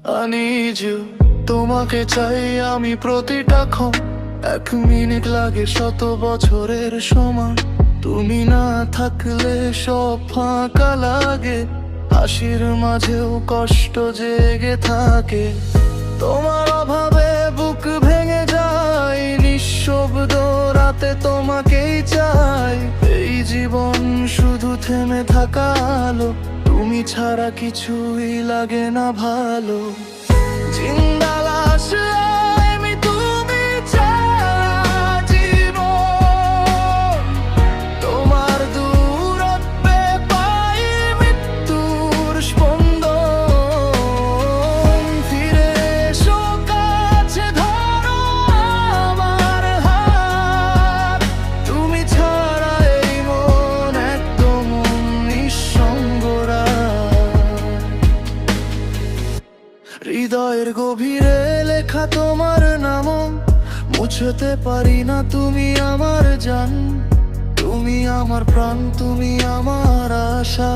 I need you, তোমাকে চাই আমি প্রতিটা ক্ষণ। 1 মিনিট লাগে শত বছরের সমান। তুমি না থাকলে সব ফাঁকা লাগে, হাসির মাঝেও কষ্ট জেগে থাকে। তোমার অভাবে বুক ভেঙে যায়, নিঃশব্দ রাতে তোমাকেই চাই। এই জীবন শুধু থেমে থাকা আলো, তুমি ছাড়া কিছুই লাগে না ভালো। জিন্দা লাশ আমি, তুমি ছাড়া জীবন। তোমার দূরত্বে পাই মৃত্যুর স্পন্দন। ফিরে এসো কাছে, ধরো আমার হাত। তুমি ছাড়া এই মন একদম নিঃসঙ্গরা। হৃদয়ের গভীরে লেখা তোমার নাম, মুছতে পারি না, তুমি আমার জান। তুমি আমার প্রাণ, তুমি আমার আশা।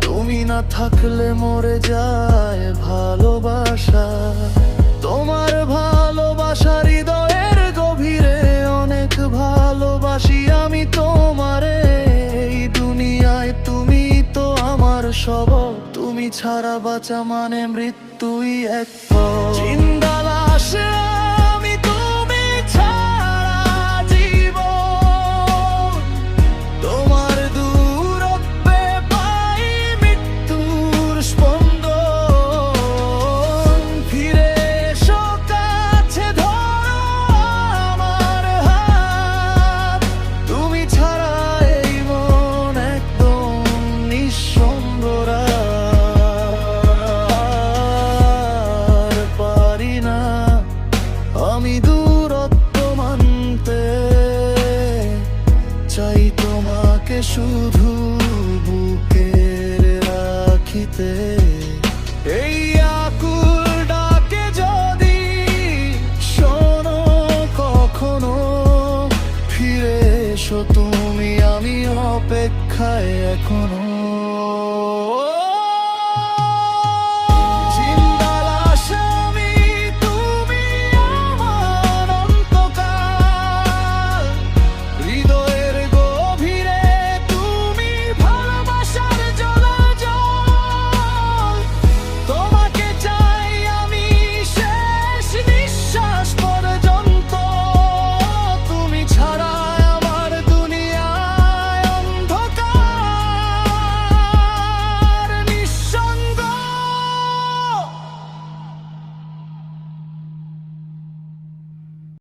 তুমি না থাকলে মরে যায় ভালোবাসা। তোমার ভালোবাসা হৃদয়ের গভীরে অনেক ভালোবাসি আমি তোমারে। এই দুনিয়ায় তুমি তো আমার সব, তুমি ছাড়া বাঁচা মানে মৃত্যুই এক পথ। জিন্দা লাশ আমি, তুমি ছাড়া জীবন। তোমার দূরত্বে পাই মৃত্যুর স্পন্দন। ফিরে এসো কাছে, ধরো আমার হাত। তুমি ছাড়া এই মন একদম নিঃসঙ্গরা। পারি না আমি দূরত্ব মানতে, চাই তোমাকে শুধু বুকে রাখিতে। এই আকুল ডাকে যদি শোনো কখনো, ফিরে এসো তুমি, আমি অপেক্ষায় এখনো।